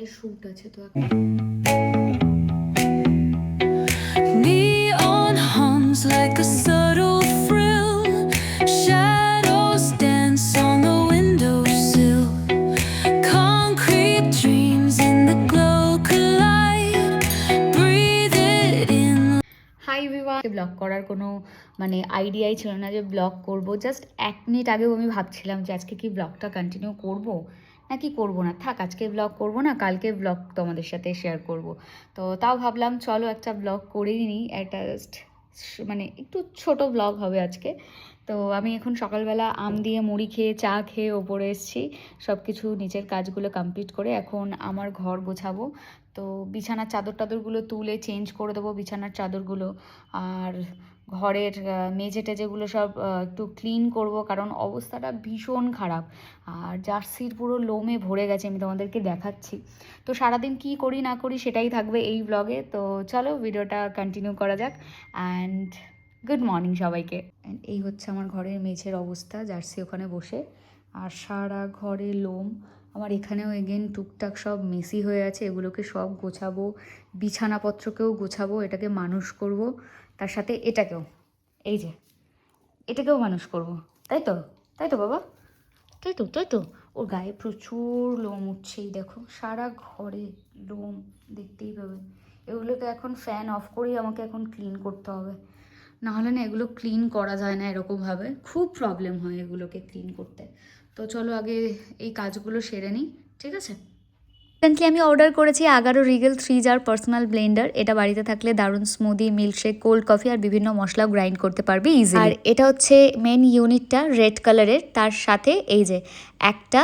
সকালে শ্যুট আছে তো Neon hums like a subtle thrill. Shadows dance on the windowsill. Concrete dreams in the glow collide. Breathe it in. Hi viva blog করার কোনো মানে আইডিয়াই ছিল না যে ব্লগ করব। জাস্ট 1 মিনিট আগেও আমি ভাবছিলাম যে আজকে কি ব্লগটা কন্টিনিউ করব নাকি করব না, থাক আজকে ব্লগ করব না, কালকে ব্লগ তোমাদের সাথে শেয়ার করব। তো তাও ভাবলাম চলো একটা ব্লগ করেই নিই, একটা মানে একটু ছোট ব্লগ হবে আজকে। তো আমি এখন সকালবেলা আম দিয়ে মুড়ি খেয়ে চা খেয়ে ওপরে এসেছি, সব কিছু নিচের কাজগুলো কমপ্লিট করে এখন আমার ঘর গোছাবো। তো বিছানার টাদরগুলো তুলে চেঞ্জ করে দেবো বিছানার চাদরগুলো, আর ঘরের মেঝে টেজেগুলো সব একটু ক্লিন করব, কারণ অবস্থাটা ভীষণ খারাপ আর জার্সির পুরো লোমে ভরে গেছে, আমি তোমাদেরকে দেখাচ্ছি। তো সারাদিন কি করি না করি সেটাই থাকবে এই ব্লগে। তো চলো ভিডিওটা কন্টিনিউ করা যাক। অ্যান্ড গুড মর্নিং সবাইকে। এই হচ্ছে আমার ঘরের মেঝের অবস্থা, জার্সি ওখানে বসে, আর সারা ঘরে লোম। আমার এখানেও এগেন টুকটাক সব মেসি হয়ে আছে, এগুলোকে সব গোছাবো, বিছানাপত্রকেও গোছাবো, এটাকে মানুষ করব, তার সাথে এটাকেও, এই যে এটাকেও মানুষ করব, তাই তো, তাই তো বাবা, তাই তো, তাই তো। ওর গায়ে প্রচুর লোম উঠছেই, দেখো সারা ঘরে লোম দেখতেই পাবে। এগুলোকে এখন ফ্যান অফ করেই আমাকে এখন ক্লিন করতে হবে, নাহলে না এগুলো ক্লিন করা যায় না এরকমভাবে, খুব প্রবলেম হয় এগুলোকে ক্লিন করতে। তো চলো আগে এই কাজগুলো সেরে নিই, ঠিক আছে। রিসেন্টলি আমি অর্ডার করেছি Agaro Rigel 3 jar personal Blender. এটা বাড়িতে থাকলে দারুণ স্মুদি, মিল্কশেক, কোল্ড কফি আর বিভিন্ন মশলাও গ্রাইন্ড করতে পারবে ইজিলি। আর এটা হচ্ছে মেন ইউনিটটা রেড কালারের, তার সাথে এই যে একটা,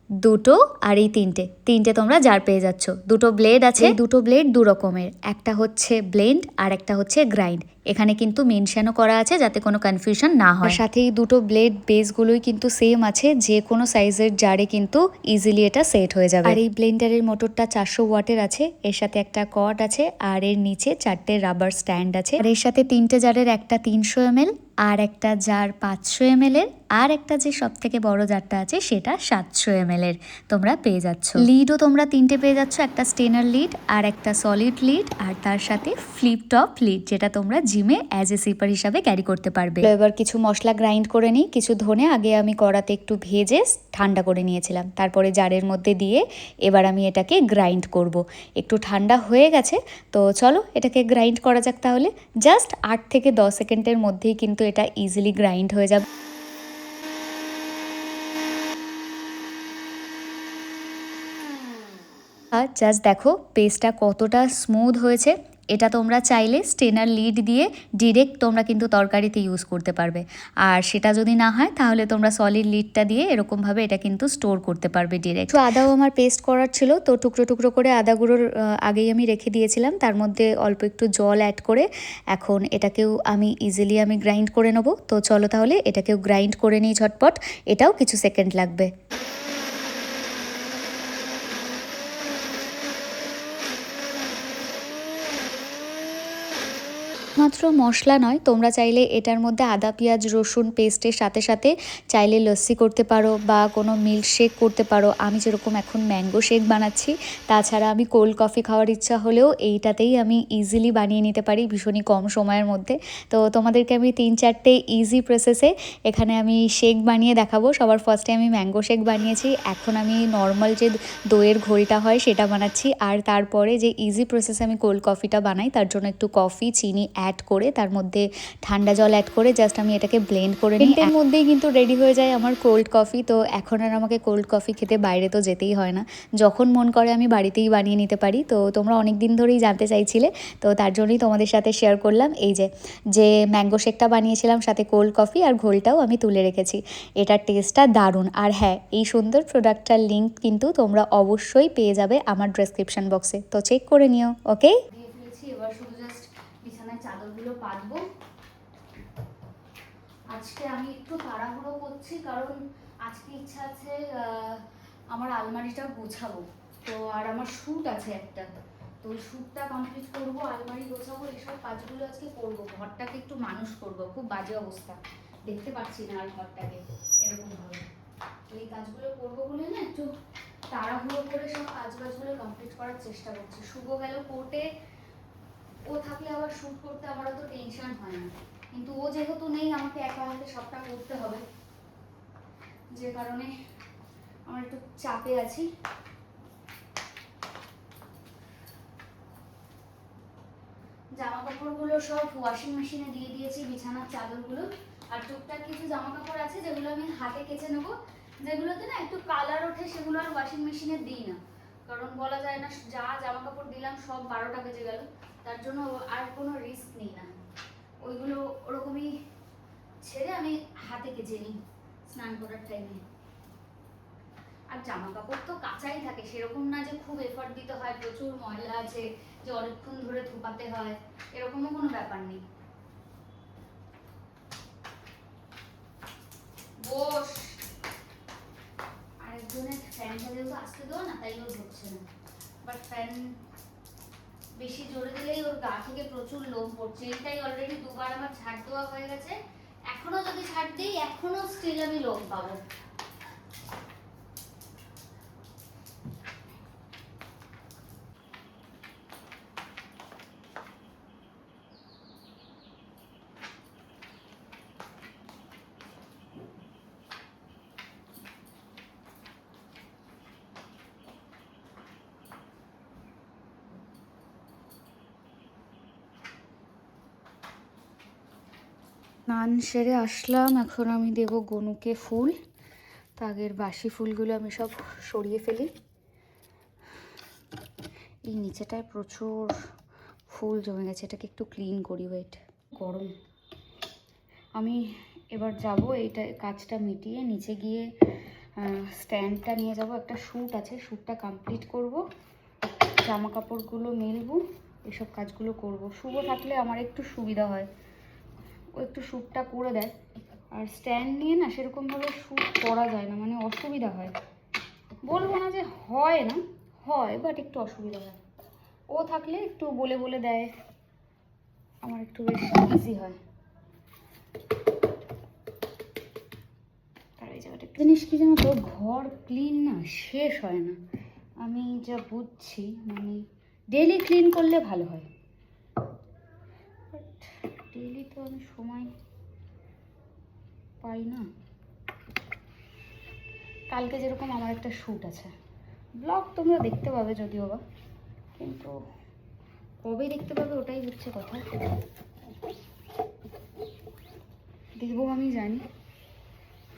দুটো আর এই তিনটে তিনটে তোমরা জার পেয়ে যাচ্ছ। দুটো ব্লেড আছে, দুটো ব্লেড দু রকমের, একটা হচ্ছে ব্লেন্ড আর একটা হচ্ছে গ্রাইন্ড। এখানে কিন্তু মেনশনও করা আছে যাতে কোনো কনফিউশন না হয়। সাথে এই দুটো ব্লেড বেসগুলোই কিন্তু সেম আছে, যে কোনো সাইজের জারে কিন্তু ইজিলি এটা সেট হয়ে যাবে। আর এই ব্লেন্ডারের মোটরটা 400 ওয়াটের আছে, এর সাথে একটা কর্ড আছে আর এর নিচে 4টে রাবার স্ট্যান্ড আছে। আর এর সাথে 3টে জারের, একটা 300 ml আর একটা জার 500 ml এর, আর একটা যে সব থেকে বড় জারটা আছে সেটা 700 ml এর তোমরা পেয়ে যাচ্ছ। লিডও তোমরা 3টে পেয়ে যাচ্ছ, একটা স্টেনার লিড আর একটা সলিড লিড, আর তার সাথে ফ্লিপ টপ লিড, যেটা তোমরা জিমে অ্যাজ এ সিপার হিসাবে ক্যারি করতে পারবে। এবার কিছু মশলা গ্রাইন্ড করে নিই। কিছু ধনে আগে আমি কড়াতে একটু ভেজে ঠান্ডা করে নিয়েছিলাম, তারপরে জারের মধ্যে দিয়ে এবার আমি এটাকে গ্রাইন্ড করব। একটু ঠান্ডা হয়ে গেছে, তো চলো এটাকে গ্রাইন্ড করা যাক তাহলে। জাস্ট 8 থেকে 10 সেকেন্ডের মধ্যেই কিন্তু এটা ইজিলি গ্রাইন্ড হয়ে যাবে। আর জাস্ট দেখো পেস্টটা কতটা স্মুথ হয়েছে। এটা তোমরা চাইলে স্টেনার লিড দিয়ে ডিরেক্ট তোমরা কিন্তু তরকারিতে ইউজ করতে পারবে, আর সেটা যদি না হয় তাহলে তোমরা সলিড লিডটা দিয়ে এরকমভাবে এটা কিন্তু স্টোর করতে পারবে ডিরেক্ট। তো আদাও আমার পেস্ট করার ছিল, তো টুকরো টুকরো করে আদা গুঁড়োর আগেই আমি রেখে দিয়েছিলাম, তার মধ্যে অল্প একটু জল অ্যাড করে এখন এটাকেও আমি ইজিলি গ্রাইন্ড করে নেবো। তো চলো তাহলে এটাকেও গ্রাইন্ড করে নিই ঝটপট, এটাও কিছু সেকেন্ড লাগবে। মাত্র মশলা নয়, তোমরা চাইলে এটার মধ্যে আদা পেঁয়াজ রসুন পেস্টের সাথে সাথে চাইলে লস্যি করতে পারো বা কোনো মিল্ক শেক করতে পারো। আমি যেরকম এখন ম্যাঙ্গো শেক বানাচ্ছি, তাছাড়া আমি কোল্ড কফি খাওয়ার ইচ্ছা হলেও এইটাতেই আমি ইজিলি বানিয়ে নিতে পারি ভীষণই কম সময়ের মধ্যে। তো তোমাদেরকে আমি 3-4টে ইজি প্রসেসে এখানে আমি শেক বানিয়ে দেখাবো। সবার ফার্স্টে আমি ম্যাঙ্গো শেক বানিয়েছি, এখন আমি নর্মাল যে দইয়ের ঘোলটা হয় সেটা বানাচ্ছি, আর তারপরে যে ইজি প্রসেসে আমি কোল্ড কফিটা বানাই তার জন্য একটু কফি চিনি অ্যাড করে তার মধ্যে ঠান্ডা জল অ্যাড করে জাস্ট আমি এটাকে ব্লেন্ড করে নিই। এর মধ্যেই কিন্তু রেডি হয়ে যায় আমার কোল্ড কফি। তো এখন আর আমাকে কোল্ড কফি খেতে বাইরে তো যেতেই হয় না, যখন মন করে আমি বাড়িতেই বানিয়ে নিতে পারি। তো তোমরা অনেক দিন ধরেই জানতে চাইছিলে, তো তার জন্যই তোমাদের সাথে শেয়ার করলাম। এই যে ম্যাঙ্গো শেকটা বানিয়েছিলাম সাথে কোল্ড কফি আর ঘোলটাও আমি তুলে রেখেছি, এটার টেস্টটা দারুণ। আর হ্যাঁ, এই সুন্দর প্রোডাক্টটার লিঙ্ক কিন্তু তোমরা অবশ্যই পেয়ে যাবে আমার ডেসক্রিপশন বক্সে, তো চেক করে নিও। ওকে, দিয়ে ফেলেছি, এবার শুধু জাস্ট বিছানায় চাদরগুলো পাতবো। আজকে আমি একটু তাড়াহুড়ো করছি কারণ আজকে ইচ্ছা আছে আমার আলমারিটা গোছাবো। তো আর আমার শ্যুট আছে একটা, তো ওই শ্যুটটা কমপ্লিট করবো, আলমারি গোছাবো, এইসব কাজগুলো আজকে করবো। ঘরটাকে একটু মানুষ করবো, খুব বাজে অবস্থা, দেখতে পাচ্ছি না আর ঘরটাকে এরকমভাবে। তো এই কাজগুলো করবো বলে না একটু তাড়াহুড়ো করে সব কাজবাজগুলো কমপ্লিট করার চেষ্টা করছি। শুভ গেল কোর্টে, ও থাকলে আবার শ্যুট করতে আমার অত টেনশন হয় না, কিন্তু ও যেহেতু নেই আমাকে একা হাতে সবটা করতে হবে, যে কারণে আমার একটু চাপে আছি। জামা কাপড়গুলো সব ওয়াশিং মেশিনে দিয়ে দিয়েছি, বিছানার চাদরগুলো, আর টুকটাক কিছু জামা কাপড় আছে যেগুলো আমি হাতে কেচে নেবো, যেগুলোতে না একটু কালার ওঠে সেগুলো আর ওয়াশিং মেশিনে দিই না, কারণ বলা যায় না যা জামা কাপড় দিলাম সব 12টা বেজে গেল, তার জন্য আর কোনো রিস্ক নিই না, ওইগুলো ওরকমই ছেড়ে আমি হাতে কেচে নিই স্নান করার টাইমে। আর জামা কাপড় তো কাঁচাই থাকে, সেরকম না যে খুব এফর্ট দিতে হয়, প্রচুর ময়লা আছে যে অনেকক্ষণ ধরে ধোপাতে হয়, এরকমও কোনো ব্যাপার নেই। বস আরেকজনের ফ্যানটা যেহেতু আসতে দেওয়া না, তাই ও ধরছে না, বাট ফ্যান বেশি জোরে দিলেই ওর গা থেকে প্রচুর লোম পড়ছে। এইটাই অলরেডি দুবার আমার ঝাড় দেওয়া হয়ে গেছে, এখনো যদি ঝাড় দিই এখনো স্টিল আমি লোম পাবো। স্নান সেরে আসলাম, এখন আমি দেবো গনুকে ফুল। তো আগের বাসি ফুলগুলো আমি সব সরিয়ে ফেলি। এই নিচেটায় প্রচুর ফুল জমে গেছে, এটাকে একটু ক্লিন করি। ওয়েট, গরম। আমি এবার যাব এইটা কাজটা মিটিয়ে নিচে গিয়ে স্ট্যান্ডটা নিয়ে যাব, একটা শ্যুট আছে, শ্যুটটা কমপ্লিট করব, জামা কাপড়গুলো মেলবো, এসব কাজগুলো করব। শুভ থাকলে আমার একটু সুবিধা হয়, ও একটু শ্যুটটা করে দেয়, আর স্ট্যান্ড নিয়ে না সেরকমভাবে শ্যুট করা যায় না, মানে অসুবিধা হয়। বলবো না যে হয় না, হয়, বাট একটু অসুবিধা হয়। ও থাকলে একটু বলে বলে দেয়, আমার একটু বেশ ইজি হয়। আর এই জায়গাটা জিনিস কি জানো তো, ঘর ক্লিন না শেষ হয় না, আমি যা বুঝছি, মানে ডেলি ক্লিন করলে ভালো হয়, বাট ডেলি তো আমি সময় পাই না। কালকে যেরকম আমার একটা শ্যুট আছে, ব্লগ তোমরা দেখতে পাবে যদিও বা, কিন্তু কবে দেখতে পাবে ওটাই হচ্ছে কথা। দেবো আমি জানি,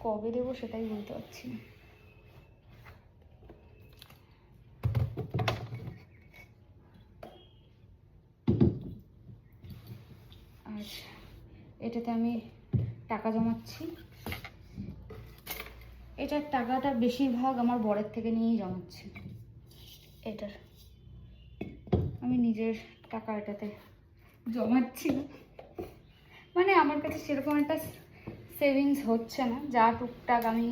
কবে দেবো সেটাই বলতে পারছি না। আর এটাতে আমি টাকা জমাচ্ছি, এটার টাকাটা বেশিরভাগ আমার বরের থেকে নিয়েই জমাচ্ছি। এটার আমি নিজের টাকা এটাতে জমাচ্ছি না, মানে আমার কাছে সেরকম একটা সেভিংস হচ্ছে না, যা টুকটাক আমি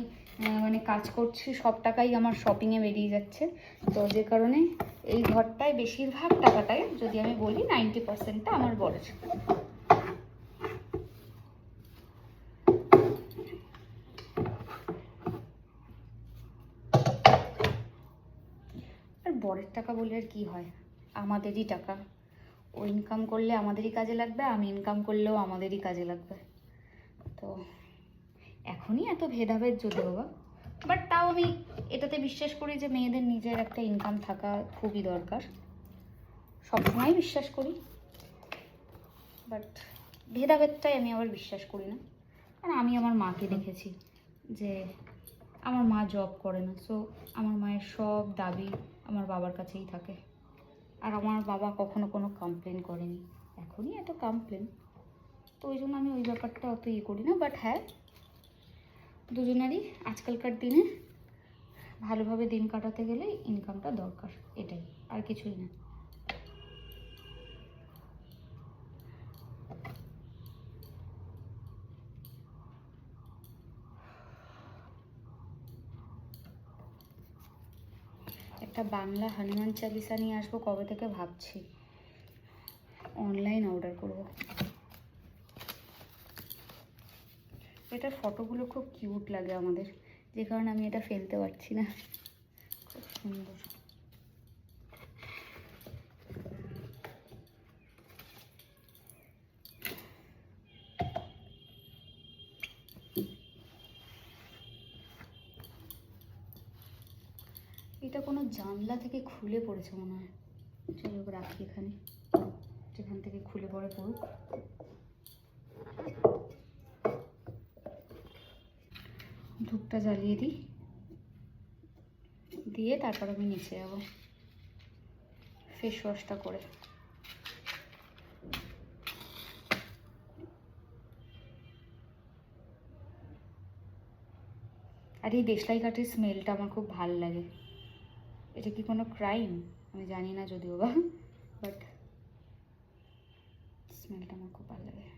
মানে কাজ করছি সব টাকাই আমার শপিংয়ে বেরিয়ে যাচ্ছে, তো যে কারণে এই ঘরটায় বেশিরভাগ টাকাটাই, যদি আমি বলি 90%টা আমার বরের। আর বরের টাকা বলে আর কি হয়, আমাদেরই টাকা, ও ইনকাম করলে আমাদেরই কাজে লাগবে, আমি ইনকাম করলেও আমাদেরই কাজে লাগবে। তো এখনই এত ভেদাভেদ যদি বাবা, বাট তাও আমি এটাতে বিশ্বাস করি যে মেয়েদের নিজের একটা ইনকাম থাকা খুবই দরকার, সবসময় বিশ্বাস করি, বাট ভেদাভেদটাই আমি আবার বিশ্বাস করি না। কারণ আমি আমার মাকে দেখেছি যে আমার মা জব করে না, সো আমার মায়ের সব দাবি আমার বাবার কাছেই থাকে, আর আমার বাবা কখনো কোনো কমপ্লেন করেনি, এখনই এত কমপ্লেন, তো ওই জন্য আমি ওই ব্যাপারটা অত ইয়ে করি না। বাট হ্যাঁ, দুজনেরই আজকালকার দিনে ভালোভাবে দিন কাটাতে গেলে ইনকামটা দরকার, এটাই, আর কিছুই না। একটা বাংলা হনুমান চালিসা নিয়ে আসবো কবে থেকে ভাবছি, অনলাইন অর্ডার করব। এটার ফটোগুলো খুব কিউট লাগে আমাদের, যে কারণে আমি এটা ফেলতে পারছি না, খুব সুন্দর। এটা কোনো জানলা থেকে খুলে পড়েছে মনে হয়। চলো রাখি এখানে, যেখান থেকে খুলে পড়ে পড়ুক। ধূপটা জ্বালিয়ে দিই, দিয়ে তারপর আমি নিচে যাবো ফেস ওয়াশটা করে। আর এই দেশলাই কাঠের স্মেলটা আমার খুব ভাল লাগে। এটা কি কোনো ক্রাইম আমি জানি না যদিও বা, বাট স্মেলটা আমার খুব ভালো লাগে।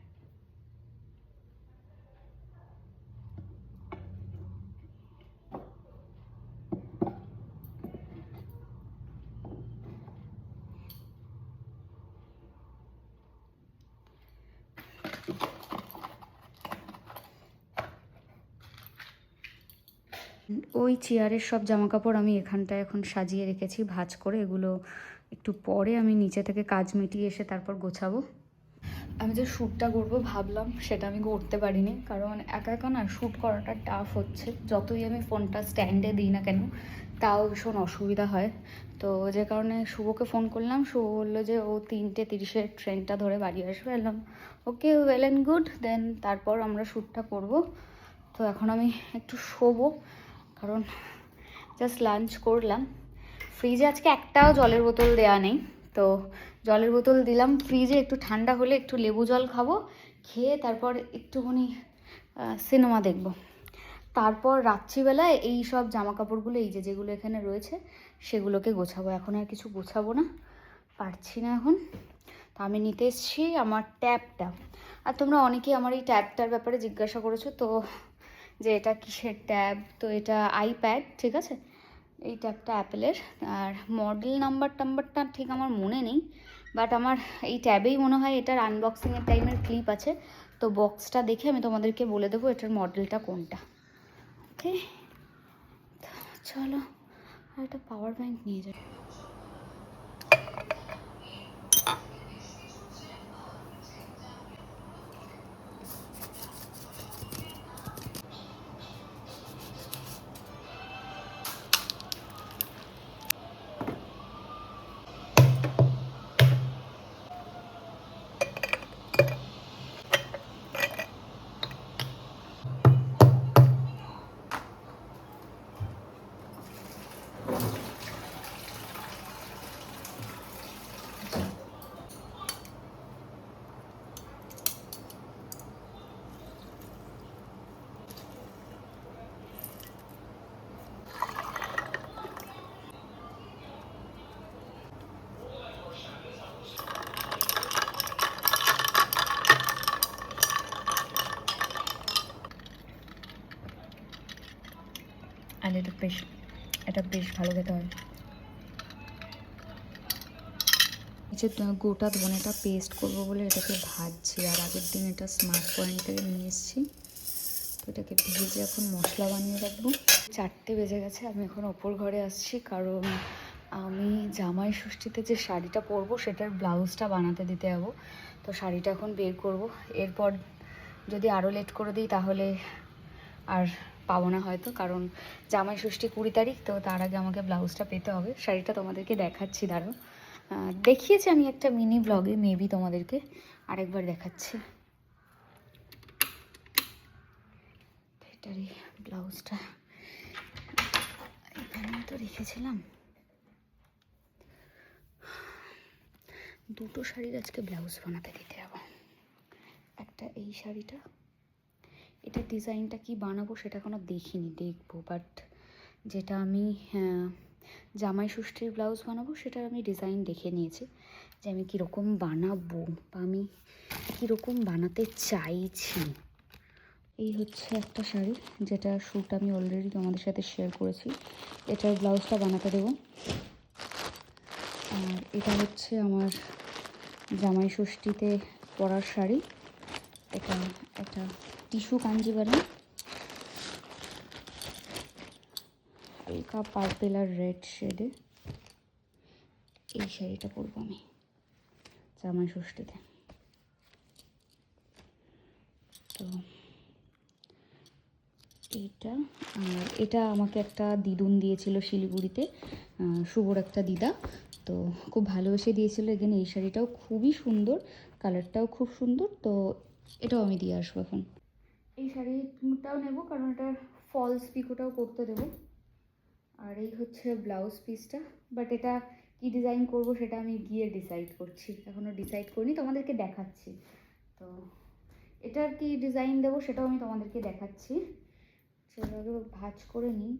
ওই চেয়ারের সব জামাকাপড় আমি এখানটায় এখন সাজিয়ে রেখেছি ভাঁজ করে। এগুলো একটু পরে আমি নিচে থেকে কাজ মিটিয়ে এসে তারপর গোছাবো। আমি যে শ্যুটটা করবো ভাবলাম, সেটা আমি করতে পারিনি, কারণ একা একা না শ্যুট করাটা টাফ হচ্ছে। যতই আমি ফোনটা স্ট্যান্ডে দিই না কেন, তাও ভীষণ অসুবিধা হয়। তো যে কারণে শুভকে ফোন করলাম, শুভ বললো যে ও 3:30 ট্রেনটা ধরে বাড়ি আসবে। এলাম ওকে, ওয়েল অ্যান্ড গুড। দেন তারপর আমরা শ্যুটটা করব। তো এখন আমি একটু শোবো, কারণ জাস্ট লাঞ্চ করলাম। ফ্রিজে আজকে একটাও জলের বোতল দেওয়া নেই, তো জলের বোতল দিলাম ফ্রিজে। একটু ঠান্ডা হলে একটু লেবু জল খাবো, খেয়ে তারপর একটুখানি সিনেমা দেখব। তারপর রাত্রিবেলায় এই সব জামা কাপড়গুলো, এই যেগুলো এখানে রয়েছে, সেগুলোকে গোছাবো। এখন আর কিছু গোছাবো না, পারছি না এখন। তো আমি নিতে এসেছি আমার ট্যাবটা। আর তোমরা অনেকেই আমার এই ট্যাবটার ব্যাপারে জিজ্ঞাসা করেছো, তো যে এটা কিসের ট্যাব। তো এটা আইপ্যাড, ঠিক আছে। এই ট্যাবটা অ্যাপেলের, আর মডেল নাম্বারটা ঠিক আমার মনে নেই, বাট আমার এই ট্যাবেই মনে হয় এটার আনবক্সিংয়ের টাইমের ক্লিপ আছে। তো বক্সটা দেখে আমি তোমাদেরকে বলে দেবো এটার মডেলটা কোনটা। ওকে, চলো। আর একটা পাওয়ার ব্যাঙ্ক নিয়ে যাই। আর এটা বেশ ভালো খেতে হয়। যে গোটা ধনেটা পেস্ট করবো বলে এটাকে ভাজছি। আর আগের দিন এটা স্মার্ট পয়েন্ট থেকে নিয়ে এসেছি, তো এটাকে ভেজে এখন মশলা বানিয়ে রাখবো। 4টে বেজে গেছে, আমি এখন ওপর ঘরে আসছি, কারণ আমি জামাই ষষ্ঠীতে যে শাড়িটা পরবো সেটার ব্লাউজটা বানাতে দিতে যাবো। তো শাড়িটা এখন বের করব। এরপর যদি আরও লেট করে দিই তাহলে আর পাবো না হয়তো, কারণ জামাই ষষ্ঠী 20 তারিখ, তো তার আগে আমাকে ব্লাউজটা পেতে হবে। শাড়িটা তোমাদেরকে দেখাচ্ছি, দাঁড়াও। দেখিয়েছি আমি একটা মিনি ব্লগে, মেবি তোমাদেরকে আরেকবার দেখাচ্ছি। এটারই ব্লাউজটা এখানে তো রেখেছিলাম। দুটো শাড়ির আজকে ব্লাউজ বানাতে দিতে হবে। একটা এই শাড়িটা, এটা ডিজাইনটা কি বানাবো সেটা এখনও দেখিনি, দেখবো। বাট যেটা আমি জামাই ষষ্ঠীর ব্লাউজ বানাবো সেটার আমি ডিজাইন দেখে নিয়েছি, যে আমি কীরকম বানাবো বা আমি কীরকম বানাতে চাইছি। এই হচ্ছে একটা শাড়ি, যেটা শ্যুট আমি অলরেডি তোমাদের সাথে শেয়ার করেছি। এটার ব্লাউজটা বানাতে দেবো। আর এটা হচ্ছে আমার জামাই ষষ্ঠীতে পরার শাড়ি। এটা একটা টিস্যু কাঞ্জিভারাম। হালকা পার্পেল আর রেড শেডে এই শাড়িটা পরবো আমি জামাই ষষ্ঠীতে। তো এইটা, আর এটা আমাকে একটা দিদুন দিয়েছিল শিলিগুড়িতে, শুভর একটা দিদা, তো খুব ভালোবেসে দিয়েছিল। এখানে এই শাড়িটাও খুবই সুন্দর, কালারটাও খুব সুন্দর, তো এটাও আমি দিয়ে আসবো এখন। এই শাড়িটাও নেব কারণ এটার ফলস পিকোটাও করতে দেবো। আর এই হচ্ছে ব্লাউজ পিসটা, বাট এটা কি ডিজাইন করব সেটা আমি গিয়ে ডিসাইড করছি, এখনও ডিসাইড করিনি, তোমাদেরকে দেখাচ্ছি। তো এটার কি ডিজাইন দেবো সেটাও আমি তোমাদেরকে দেখাচ্ছি। চলো আগে ভাঁজ করে নিই।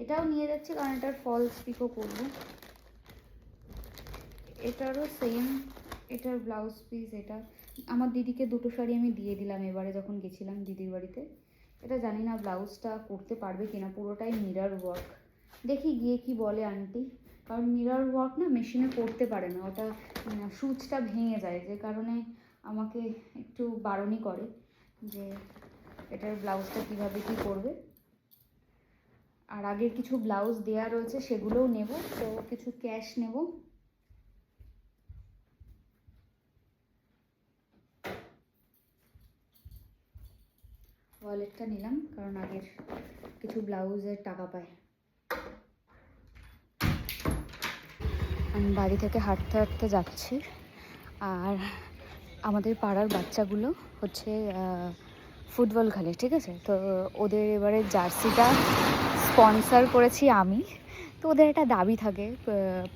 এটাও নিয়ে যাচ্ছি কারণ এটার ফলস পিকো করবো। এটারও সেম, এটার ব্লাউজ পিস এটা। আমার দিদিকে দুটো শাড়ি আমি দিয়ে দিলাম এবারে যখন গেছিলাম দিদির বাড়িতে। এটা জানি না ব্লাউজটা করতে পারবে কিনা, পুরোটাই মিরর ওয়ার্ক। দেখি গিয়ে কি বলে আন্টি, কারণ মিরর ওয়ার্ক না মেশিনে করতে পারে না, ওটা সুচটা ভেঙে যায়, যে কারণে আমাকে একটু বারণই করে যে এটার ব্লাউজটা কীভাবে কী করবে। আর আগের কিছু ব্লাউজ দেওয়া রয়েছে সেগুলোও নেব, তো কিছু ক্যাশ নেব। ওয়ালেটটা নিলাম কারণ আগের কিছু ব্লাউজের টাকা পায়। আমি বাড়ি থেকে হাঁটতে হাঁটতে যাচ্ছি, আর আমাদের পাড়ার বাচ্চাগুলো হচ্ছে ফুটবল খেলে, ঠিক আছে? তো ওদের এবারে জার্সিটা স্পন্সর করেছি আমি, তো ওদের একটা দাবি থাকে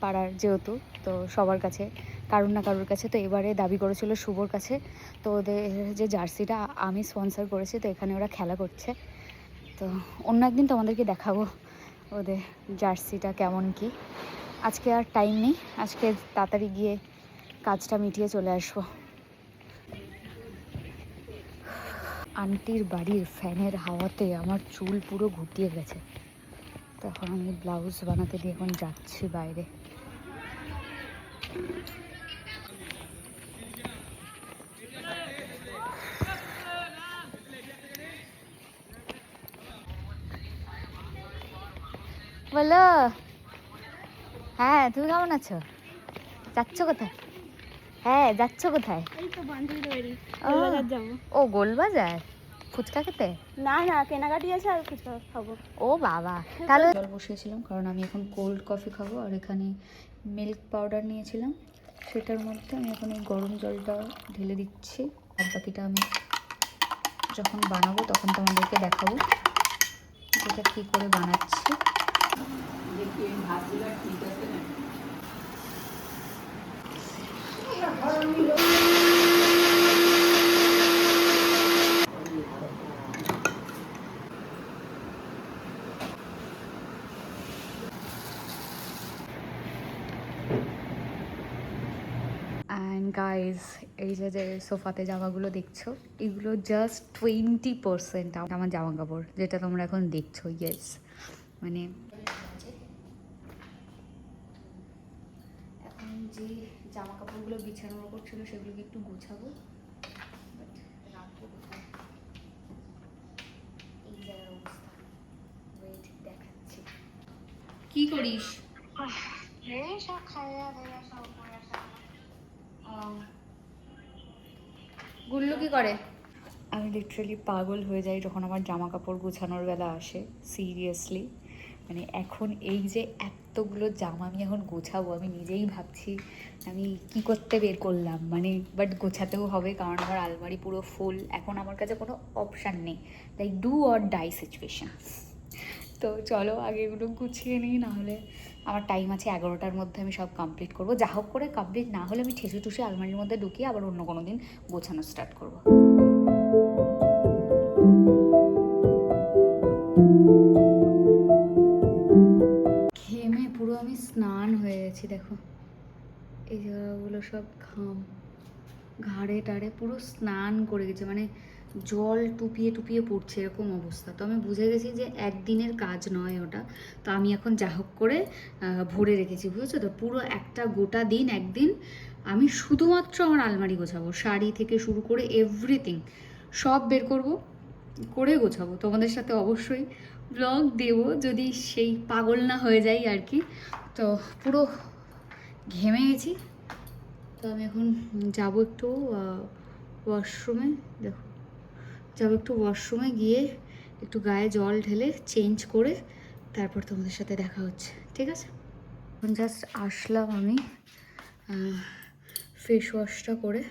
পাড়ার যেহেতু, তো সবার কাছে কারুর না কারুর কাছে, তো এবারে দাবি করেছিল শুভর কাছে, তো ওদের যে জার্সিটা আমি স্পন্সর করেছি, তো এখানে ওরা খেলা করছে। তো অন্য একদিন তোমাদেরকে দেখাবো ওদের জার্সিটা কেমন কি। আজকে আর টাইম নেই, আজকে তাড়াতাড়ি গিয়ে কাজটা মিটিয়ে চলে আসবো। আন্টির বাড়ির ফ্যানের হাওয়াতে আমার চুল পুরো ঘুটিয়ে গেছে, তখন আমি ব্লাউজ বানাতে দিয়ে এখন যাচ্ছি বাইরে। বলো, হ্যাঁ তুমি কেমন আছো? যাচ্ছ কোথায়? হ্যাঁ যাচ্ছ কোথায়? এই তো বান্ধবীর বাড়ি, ও, গোলবাজার যাবো। ও গোলবাজার ফুচকা খেতে? না না, কেনাকাটি আছে আর ফুচকা খাবো। ও বাবা, তাহলে জল বসিয়েছিলাম কারণ আমি এখন কোল্ড কফি খাবো, আর এখানে মিল্ক পাউডার নিয়েছিলাম, সেটার মধ্যে আমি এখন এই গরম জলটা ঢেলে দিচ্ছি। আর বাকিটা আমি যখন বানাবো তখন তোমাদেরকে দেখাবো যেটা কী করে বানাচ্ছি। অ্যান্ড গাইজ, এই যে সোফাতে জামাগুলো দেখছো, এগুলো জাস্ট 20% আমার জামা কাপড় যেটা তোমরা এখন দেখছো। ইয়েস, মানে এখন যে জামা কাপড়গুলো বিছানোর ওপর ছিল সেগুলোকে একটু গোছাবো, বাট রাখবো কোথায়, এই জায়গার অবস্থা। ওয়েট দেখাচ্ছি। কি করিস? গুল্লু কি করে? আমি লিটারালি পাগল হয়ে যাই যখন আমার জামা কাপড় গোছানোর বেলা আসে, সিরিয়াসলি। মানে এখন এই যে এতগুলো জামা আমি এখন গোছাবো, আমি নিজেই ভাবছি আমি কি করতে বের করলাম, মানে বাট গোছাতেও হবে কারণ আমার আলমারি পুরো ফুল। এখন আমার কাছে কোনো অপশান নেই, like do or die situation. তো চলো আগে এগুলো গুছিয়ে নিই, নাহলে আমার টাইম আছে 11টার মধ্যে আমি সব কমপ্লিট করবো। যা হোক করে কমপ্লিট না হলে আমি ঠেসে টুসে আলমারির মধ্যে ঢুকিয়ে আবার অন্য কোনো দিন গোছানো স্টার্ট করবো। ঘেমে পুরো আমি স্নান হয়ে গেছি, দেখো এই জায়গাগুলো সব ঘাম, ঘাড়ে টাড়ে পুরো স্নান করে গেছে, মানে জল টুপিয়ে টুপিয়ে পড়ছে এরকম অবস্থা। তো আমি বুঝে গেছি যে একদিনের কাজ নয় ওটা, তো আমি এখন যা হোক করে ভরে রেখেছি, বুঝেছো তো? পুরো একটা গোটা দিন একদিন আমি শুধুমাত্র আমার আলমারি গোছাবো, শাড়ি থেকে শুরু করে এভরিথিং সব বের করব, করে গোছাবো। তোমাদের সাথে অবশ্যই ব্লগ দেব যদি সেই পাগল না হয়ে যাই আর কি। তো পুরো ঘেমে গেছি, তো আমি এখন যাবো একটু ওয়াশরুমে। দেখো, যাবো একটু ওয়াশরুমে গিয়ে একটু গায়ে জল ঢেলে চেঞ্জ করে তারপর তোমাদের সাথে দেখা হচ্ছে, ঠিক আছে? এখন জাস্ট আসলাম আমি ফেস ওয়াশটা করে,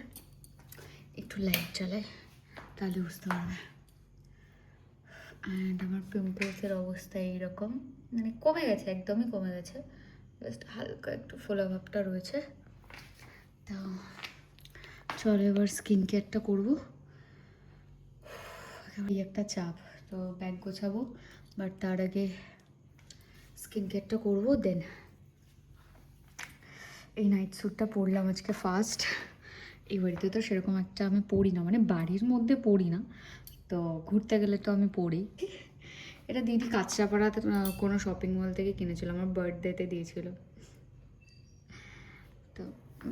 একটু লাইট জ্বালাই তাহলে বুঝতে পারবে। অ্যান্ড আমার পিম্পলসের অবস্থা এইরকম, মানে কমে গেছে, একদমই কমে গেছে, জাস্ট হালকা একটু ফোলা ভাবটা রয়েছে। তো চলো এবার স্কিন কেয়ারটা করবো। এই একটা চাপ, তো ব্যাগ গোছাবো, বাট তার আগে স্কিন কেয়ারটা করবো। দেন এই নাইট স্যুটটা পরলাম আজকে ফার্স্ট। এই বাড়িতে তো সেরকম একটা আমি পরি না, মানে বাড়ির মধ্যে পরি না, তো ঘুরতে গেলে তো আমি পরি। এটা দিদি কাঁচরাপাড়াতে কোনো শপিং মল থেকে কিনেছিল, আমার বার্থডেতে দিয়েছিল। তো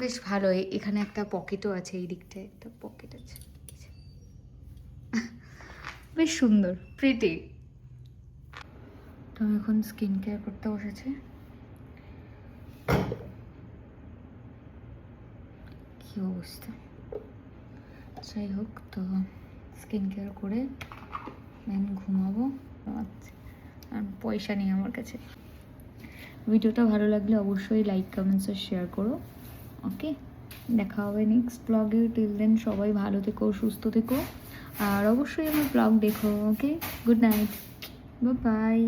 বেশ ভালো, এখানে একটা পকেটও আছে, এই দিকটায় একটা পকেট আছে, বেশ সুন্দর, প্রিটি। তো আমি এখন স্কিন কেয়ার করতে বসেছি। কি অবস্থা, যাই হোক, তো স্কিন কেয়ার করে দেন ঘুমাবো। আর পয়সা নেই আমার কাছে। ভিডিওটা ভালো লাগলে অবশ্যই লাইক কমেন্টস আর শেয়ার করো। ওকে, দেখা হবে নেক্সট ব্লগে। টিল দেন সবাই ভালো থেকো, সুস্থ থেকো, আর অবশ্যই আমার ব্লগ দেখো। ওকে, গুড নাইট, বাই বাই।